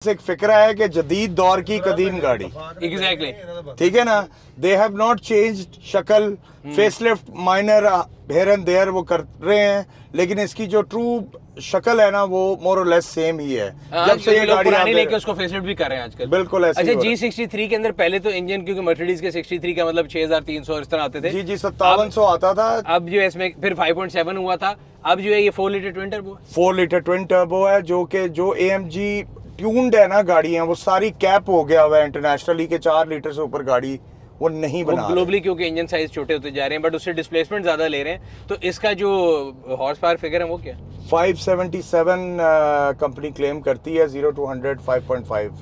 एक फिक्रा है कि जदीद दौर की कदीम गाड़ी। एग्जैक्टली ठीक है ना, दे हैव नॉट चेंज्ड शक्ल, facelift minor here and there वो कर रहे हैं, लेकिन इसकी जो ट्रू शक्ल है ना वो मोर और लेस सेम ही है। जब से ये गाड़ी पुरानी लेके उसको फेसलिफ्ट भी कर रहे हैं आजकल। बिल्कुल ऐसे। अच्छा G63 के अंदर पहले तो इंजन, क्योंकि मर्सिडीज के 63 का मतलब 6300 इस तरह आते थे। जी 5700 आता था। अब जो है इसमें फिर 5.7 हुआ था। अब जो है ये 4 litre twin turbo 4 litre twin turbo है, जो कि जो AMG ट्यून्ड है ना गाड़ियां, वो सारी कैप हो गया हुआ है इंटरनेशनली के 4 लीटर से ऊपर गाड़ी वो नहीं बना रहे। ग्लोबली क्योंकि इंजन साइज छोटे होते जा रहे हैं, बट उससे डिस्प्लेसमेंट ज्यादा ले रहे हैं। तो इसका जो हॉर्स पावर फिगर है वो क्या? 577 कंपनी क्लेम करती है, 0 to 100 5.5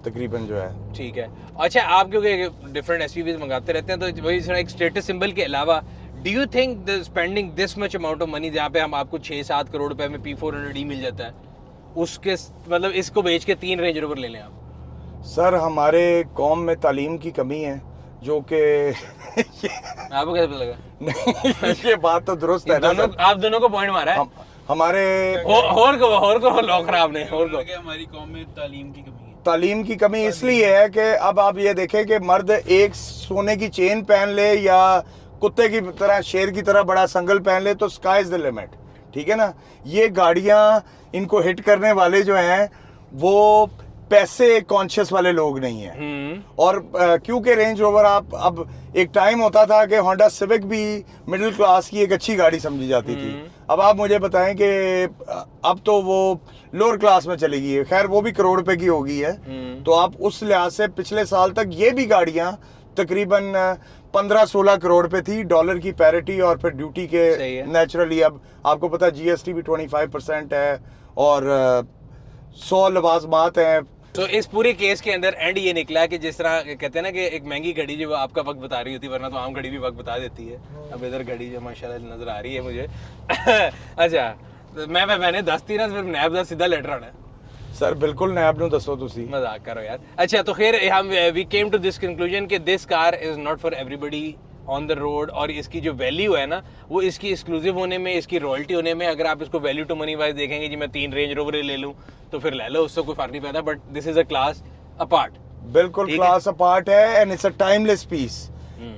तकरीबन जो है। ठीक है। अच्छा, आप क्योंकि डिफरेंट एसयूवीज मंगाते रहते हैं, तो वही एक स्टेटस सिंबल के अलावा do you think the spending this much amount of money, जहाँ पे हम आपको 6-7 करोड़ रुपए में P400e मिल जाता है, उसके मतलब इसको बेच के 3 रेंज रोवर ले लें आप? सर हमारे कौम में तालीम की कमी है, जो कि आपको कैसे पता लगा? नहीं ये बात तो दुरुस्त है ना। आप दोनों को पॉइंट मारा है। हमारे और को लॉक खराब नहीं, और को हमारी कौम में तालीम की कमी है। तालीम की कमी इसलिए है कि अब आप ये देखें कि मर्द एक सोने की चेन पहन ले या कुत्ते की तरह, शेर की तरह बड़ा संगल पहन ले तो स्काई इज द लिमिट। ठीक है ना, ये गाड़ियां इनको हिट करने वाले जो हैं वो पैसे कॉन्शियस वाले लोग नहीं हैं। और क्योंकि रेंज रोवर आप अब एक टाइम होता था कि होंडा सिविक भी मिडिल क्लास की एक अच्छी गाड़ी समझी जाती थी। अब आप मुझे बताएं कि अब तो वो लोअर क्लास में चली गई है, खैर वो भी करोड़ रुपए की हो गई है। तो आप उस लिहाज से पिछले साल तक ये भी गाड़ियां तकरीबन 15-16 करोड़ पे थी, डॉलर की पैरिटी और फिर ड्यूटी के नेचुरली। अब आपको पता है GST भी 25% है और 100 लवाजमात हैं। तो इस पूरे केस के अंदर एंड ये निकला कि जिस तरह कहते हैं ना कि एक महंगी घड़ी जो आपका वक्त बता रही होती है, वरना तो आम घड़ी भी वक्त बता देती है। अब इधर घड़ी जो माशाल्लाह नजर आ रही है मुझे अच्छा, तो मैंने दसती ना सिर्फ नैब का सीधा लेटर आना है। सर बिल्कुल नैब नूं दसो तुसी, मजाक करो यार। अच्छा, तो खैर हम we came to this conclusion कि this car is not for everybody on the road, और इसकी जो वैल्यू है ना वो इसकी एक्सक्लूसिव होने में, इसकी रॉयल्टी होने में। अगर आप इसको वैल्यू टू मनी वाइज देखेंगे जी मैं 3 रेंज रोवर ले लूं तो फिर ले लो, उससे कोई फर्क नहीं पैदा, but this is a class apart. बिल्कुल क्लास अपार्ट है and it's a timeless piece.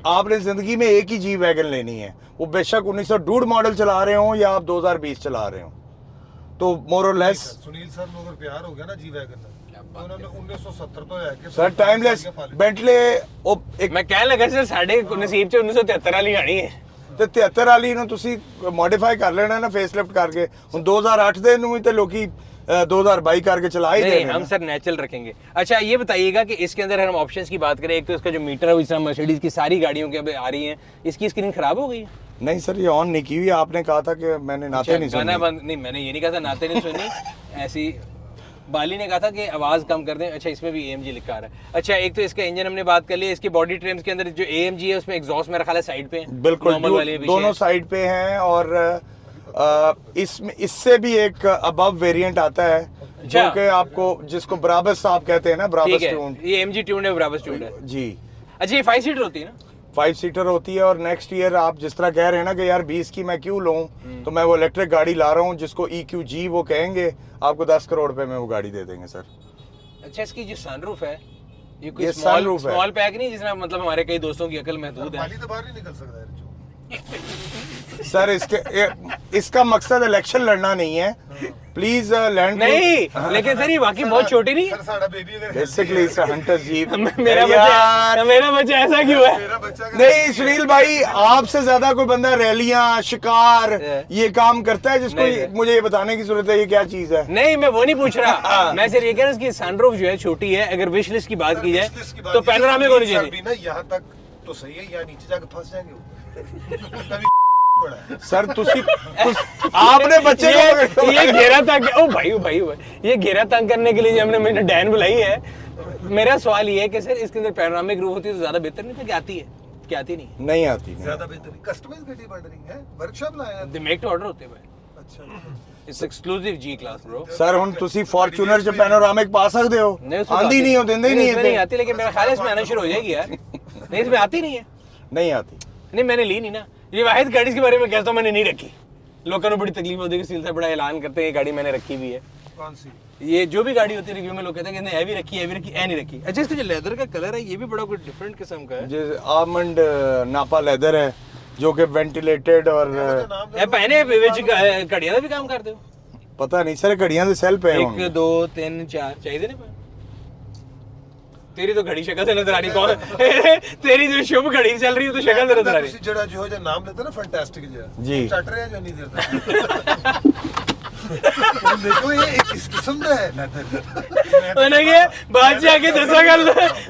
आपने जिंदगी में एक ही जी वैगन लेनी है, वो बेशक 1902 मॉडल चला रहे हो या आप 2020 चला रहे हो, तो मोर और लेस। सुनील सर को अगर प्यार हो गया ना जी वैगन से, उन्होंने 1970 तो है कि सर टाइमलेस बेंटले एक मैं कहने लगा सर साढ़े नसीब च 1973 वाली आनी है ਤੇ 73 ਵਾਲੀ ਨੂੰ ਤੁਸੀਂ ਮੋਡੀਫਾਈ ਕਰ ਲੈਣਾ ਨਾ, ਫੇਸ ਲਿਫਟ ਕਰਕੇ। ਹੁਣ 2008 ਦੇ ਨੂੰ ਵੀ ਤੇ ਲੋਕੀ 2022 करके चला ही दे रहे हैं। हम सर नेचुरल रखेंगे। अच्छा, ये बताइएगा कि इसके अंदर हम ऑप्शंस की बात करें, एक तो इसका जो मीटर है, इस तरह मर्सिडीज की सारी गाड़ियों के अब आ रही हैं, इसकी स्क्रीन खराब हो गई है? नहीं सर, ये ऑन नहीं की हुई। आपने कहा था कि मैंने नाते नहीं सुनी। नहीं, मैंने ये नहीं कहा था नाते नहीं सुनी ऐसी बाली ने कहा था कि आवाज कम कर दें। अच्छा, इसमें भी AMG लिखा रहा है। अच्छा, एक तो इसका इंजन हमने बात कर ली, इसकी बॉडी ट्रिम्स के अंदर जो AMG है उसमें एग्जॉस्ट मेरा ख्याल है साइड पे है। बिल्कुल दोनों साइड पे हैं, और इसमें इससे भी एक अबव वेरिएंट आता है जो कि आपको, जिसको ब्राबस आप कहते हैं ना, ब्राबस ट्यून। ये AMG ट्यून है, ब्राबस ट्यून है जी। अच्छा, ये 5 सीटर होती है ना? 5 सीटर होती है, और नेक्स्ट ईयर आप जिस तरह कह रहे हैं ना कि यार 20 की मैं क्यों लूं, तो मैं वो इलेक्ट्रिक गाड़ी ला रहा हूं जिसको EQG वो कहेंगे, आपको 10 करोड़ रुपए में वो गाड़ी दे देंगे सर। अच्छा, इसकी जो सनरूफ है ये कोई स्मॉल पैक नहीं, जिसमें मतलब हमारे कई दोस्तों की अकल महदूद है। तो बाहर नहीं निकल सकता है सर इसका मकसद इलेक्शन लड़ना नहीं है, प्लीज लैंड नहीं। लेकिन सर ये वाकई बहुत छोटी नहीं है। साड़ा बेबी अगर basically it's a Hunter jeep. मेरा बच्चा ऐसा क्यों है? मेरा बच्चा नहीं सुनील भाई, आपसे ज्यादा कोई बंदा रैलियां, शिकार ये काम करता है, जिसको मुझे ये बताने की जरूरत है ये क्या चीज है। नहीं, मैं वो नहीं पूछ रहा। मैं सिर्फ ये कह रहा हूँ कि सनरूफ जो है छोटी है। अगर विश लिस्ट की बात की जाए तो पैनोरामिक होनी चाहिए। यहाँ तक तो सही है, यहाँ नीचे जाकर फंस जाएंगे। सर आपने बच्चे को ये घेरा तंग, ओ भाई ये घेरा तंग करने के लिए हमने मैंने डैन बुलाई है। मेरा सवाल ये है कि सर इसके अंदर पैनोरामिक रूफ होती तो ज्यादा बेहतर नहीं था? क्या आती है, क्या आती नहीं आती ज्यादा बेहतर कस्टमाइज गाड़ी बन रही है, वर्कशॉप लाया है, द मेक टू ऑर्डर होते भाई। अच्छा, it's exclusive G class bro. Sir हुन तुसी फॉर्च्यूनर च पैनोरामिक पा सकते हो, आंधी नहीं हो, देंदे ही नहीं है। नहीं आती, लेकिन मेरा ख्याल है इसमें आना शुरू हो जाएगी यार। नहीं, इसमें आती नहीं है। नहीं आती। नहीं, मैंने ली नहीं ना। ये वाहिद गाड़ी के बारे में कहता हूँ मैंने नहीं रखी। लोगों को बड़ी तकलीफ होती है कि सील से बड़ा ऐलान करते हैं ये गाड़ी मैंने रखी भी है। कौन सी? ये जो भी गाड़ी होती है रिव्यू में लोग कहते हैं कि हैवी रखी है, नहीं रखी। अच्छा, इसका जो लेदर का कलर है ये भी बड़ा कुछ डिफरेंट किस्म का है। जैसे आलमंड नापा लेदर है जो कि वेंटिलेटेड और ये पहने घड़ियां भी काम करते हो? पता नहीं सर, घड़ियां तो सेल पे 1 2 3 4 चाहिए ना। तेरी तो घड़ी शक्ल से नजर आ रही कौन तेरी जो शुभ घड़ी चल रही है तो शक्ल से नजर आ रही ਤੁਸੀਂ ਜਿਹੜਾ ਜਿਹੋ ਜਿਹਾ ਨਾਮ ਲੈਂਦੇ ਨਾ ਫੈਂਟੈਸਟਿਕ ਜਿਹਾ ਜੀ। ਚੱਟ ਰਿਹਾ ਜੋ ਨਹੀਂ ਦਿੰਦਾ देखो ये किस किस्म का है लेदर मैंने ये बात जाके दसागा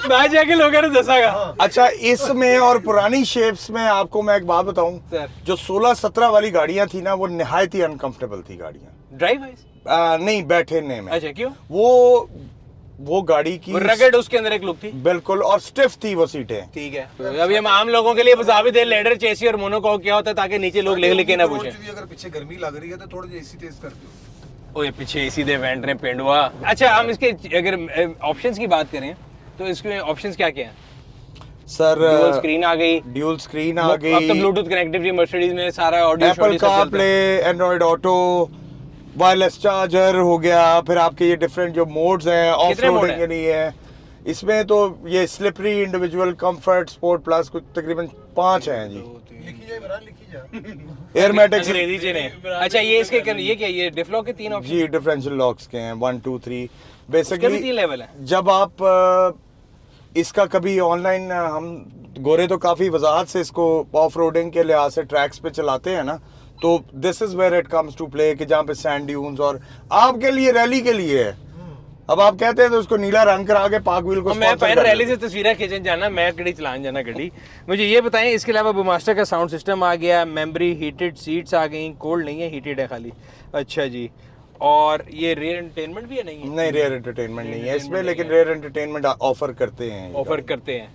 बात जाके लोगों ने दसागा। अच्छा, इसमें और पुरानी शेप्स में आपको मैं एक बात बताऊं, सर। जो 16-17 वाली गाड़ियां थी ना वो निहायत ही अनकंफर्टेबल थी गाड़ियां। Drive wise? नहीं, बैठने में। अच्छा, क्यों? वो गाड़ी की रगड़ उसके अंदर एक लुक थी बिल्कुल, और स्टिफ थी वो सीटें। ठीक है, तो अभी हम आम लोगों के लिए साबित है लेडर चेसी और मोनोकॉक क्या होता है ताकि नीचे लोग लेके ना पूछे। अगर पीछे गर्मी लग रही है तो थोड़ा एसी तेज कर दो। ओए पीछे एसी दे वेंट रहे पेंडुआ। अच्छा, हम इसके अगर ऑप्शंस की बात करें तो इसमें ऑप्शंस क्या क्या हैं? सर ड्यूल स्क्रीन आ गई, ड्यूल स्क्रीन आ गई, अब तो ब्लूटूथ कनेक्टिविटी मर्सिडीज में सारा audio Apple CarPlay, Android auto, wireless charger हो गया, फिर आपके ये डिफरेंट जो मोड्स हैं ऑफ कितने मोड रोडिंग के लिए है। इसमें तो ये slippery, individual, comfort, sport plus कुछ तकरीबन 5 हैं जी। लिखी जाए इमरान, लिखी जाए एयरमेटिक्स अंग्रेजी से नहीं। अच्छा, ये इसके ये क्या, ये डिफ लॉक के 3 ऑप्शन? जी, डिफरेंशियल लॉक्स के हैं 1 2 3 इसके भी बेसिकली 3 लेवल है। जब आप इसका कभी ऑनलाइन हम गोरे तो काफ़ी वजाहत से इसको ऑफ रोडिंग के लिहाज से ट्रैक्स पे चलाते हैं ना, तो this is where it comes to play कि जहाँ पे सैंड ड्यून्स और आपके लिए रैली के लिए है। अब आप कहते हैं तो उसको नीला रंग करा के पाक व्हील को मैं sponsor पहले कर रैली देते से तस्वीरें खींचने जाना, मैं गड्डी चलाने जाना गड्डी। मुझे ये बताएं, इसके अलावा बुमास्टर का साउंड सिस्टम आ गया, मेमोरी, हीटेड सीट्स आ गई, कोल्ड नहीं है, हीटेड है खाली। अच्छा जी, और ये रेयर एंटरटेनमेंट भी है? नहीं है, नहीं, रेयर एंटरटेनमेंट नहीं है इसमें, लेकिन रेयर एंटरटेनमेंट ऑफर करते हैं। ऑफर करते हैं।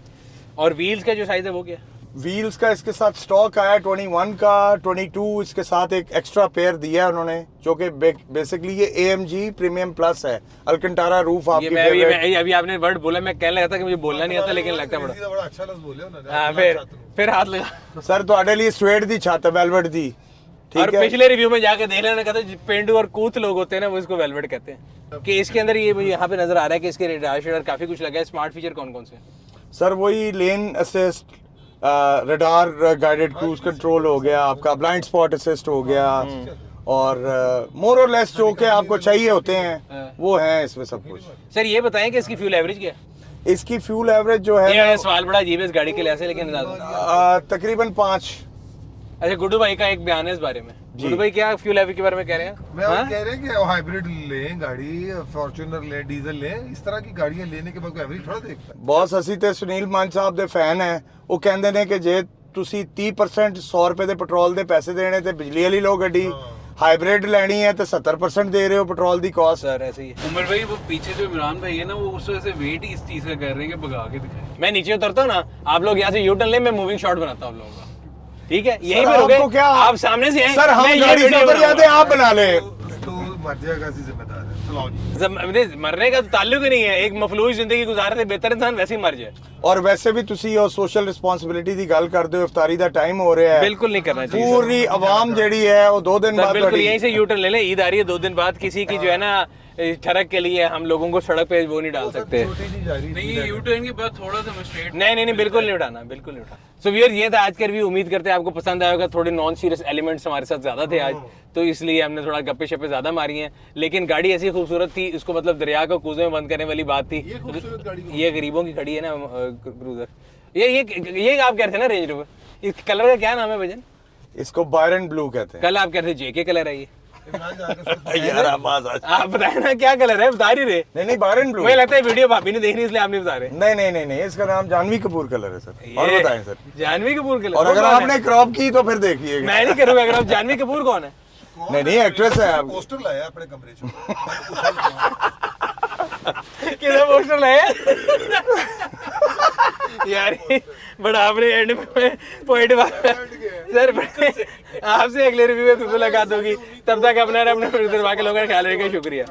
और व्हील्स का जो साइज है वो क्या? व्हील्स का इसके साथ स्टॉक आया 21 का, 22 इसके साथ एक एक्स्ट्रा पेयर दिया है उन्होंने, जो कि बेसिकली ये AMG प्रीमियम प्लस है। अल्कंटारा रूफ ये आपकी मैं अभी आपने वर्ड बोला, मैं कहने लगा था कि मुझे बोलना नहीं आता, लेकिन लगता बड़ा। बड़ा अच्छा लफ्ज बोले उन्होंने। हाँ, फिर हाथ लगा। सर ਤੁਹਾਡੇ लिए स्वेट दी छत है, वेलवेट दी, और ठीक है। पिछले रिव्यू में जाके देख लेना, कहते हैं पेंडू और कूथ लोग होते हैं ना, वो इसको वेलवेट कहते हैं। कि इसके अंदर ये मुझे यहाँ पे नजर आ रहा है कि इसके रेडार शेडर काफी कुछ लगा है। स्मार्ट फीचर कौन कौन से? सर वही लेन assist, radar guided cruise control हो गया आपका, ब्लाइंड स्पॉट असिस्ट हो गया, और मोर और लेस जो के आपको चाहिए होते हैं वो हैं इसमें सब कुछ। सर ये बताएं कि इसकी फ्यूल एवरेज क्या है? इसकी फ्यूल एवरेज जो है ये सवाल बड़ा अजीब है इस गाड़ी के लिए, लेकिन तकरीबन 5। अच्छा, गुड्डू भाई का एक बयान है इस बारे में। गुड्डू भाई क्या फ्यूल एवरेज के बारे में कह रहे हैं? मैं वो कह रहे हैं कि हाइब्रिड लें गाड़ी, फॉर्च्यूनर लें, डीजल लें, इस तरह की गाड़ियां लेने के बाद कोई एवरेज थोड़ा देखता है। बहुत ਅਸੀਂ ਤੇ ਸੁਨੀਲ ਮਾਨ ਸਾਹਿਬ ਦੇ ਫੈਨ ਹੈ। ਉਹ ਕਹਿੰਦੇ ਨੇ ਕਿ ਜੇ ਤੁਸੀਂ 30% 100 ਰੁਪਏ ਦੇ ਪੈਟਰੋਲ ਦੇ ਪੈਸੇ ਦੇਣੇ ਤੇ ਬਿਜਲੀ ਵਾਲੀ ਲਓ ਗੱਡੀ, हाइब्रिड लेनी है तो 70% दे रहे हो पेट्रोल दी कॉस्ट। सर ऐसे ही उमर भाई वो पीछे जो इमरान भाई है ना, वो उस वजह से वेट ही इस चीज का कर रहे हैं कि भगा के दिखाएं। मैं नीचे उतरता हूँ ना, आप लोग यहाँ से यू टर्न ले, मैं मूविंग शॉट बनाता हूँ आप लोगों का, ठीक है? यही पे रुके, आपको क्या, आप सामने से हैं, सर हम मैं ये गाड़ी से वीडियो उतर जाते हैं, आप बना ले। तो मर जाएगा, ऐसी जिम्मेदार है। चलाओ जी। जब मरने का तो ताल्लुक ही नहीं है, एक मफलूज जिंदगी गुजारे से बेहतर इंसान वैसे ही मर जाए। और वैसे भी तुसी और सोशल रिस्पांसिबिलिटी दी गल करदे हो, इफ्तारी दा टाइम हो रहा है, बिल्कुल नहीं करना चाहिए। पूरी आवाम जेडी है वो 2 दिन सर बाद बिल्कुल यहीं से यू टर्न ले लें, ईद आ रही है 2 दिन बाद, किसी की जो है ना ठरक के लिए हम लोगों को सड़क पे वो नहीं डाल सकते। छोटी सी जा रही नहीं, ये यू टर्न के बाद थोड़ा सा स्ट्रेट नहीं बिल्कुल नहीं उठाना, बिल्कुल नहीं उठाना। सो व्यूअर्स, ये था आज का रिव्यू। उम्मीद करते हैं आपको पसंद आएगा। थोड़े नॉन सीरियस एलिमेंट्स हमारे साथ ज्यादा थे आज, तो इसलिए हमने थोड़ा गप्पे शप्पे ज्यादा मारी हैं, लेकिन गाड़ी ऐसी खूबसूरत थी, इसको मतलब दरिया को कूजे में बंद करने वाली बात थी। ये गरीबों की खड़ी है ना क्रूजर, ये आप कह रहे थे ना रेंज रोवर, इस कलर का क्या नाम है भजन? इसको बायरन ब्लू कहते हैं। कल आप कह रहे थे जेके कलर है ये। यार आप बताए ना क्या कलर है, बता रही रहे। नहीं बायरन ब्लू, मुझे लगता है वीडियो भाभी ने देखनी इसलिए आप नहीं बता रहे। नहीं इसका नाम जानवी कपूर कलर है सर। और ये बताएं सर। जानवी कपूर कलर। और अगर आपने क्रॉप की तो फिर देखिएगा। मैं नहीं करूंगा। अगर आप जानवी कपूर कौन है? नहीं एक्ट्रेस है आप। पोस्टर लाया अपने कमरे से। किधर पोस्टर लाया यार? बड़ा आपने एंड में पॉइंट सर, आपसे अगले रिव्यू में फिर मुलाकात होगी। तब तक अपने दरबार के लोगों का ख्याल रखिए। शुक्रिया।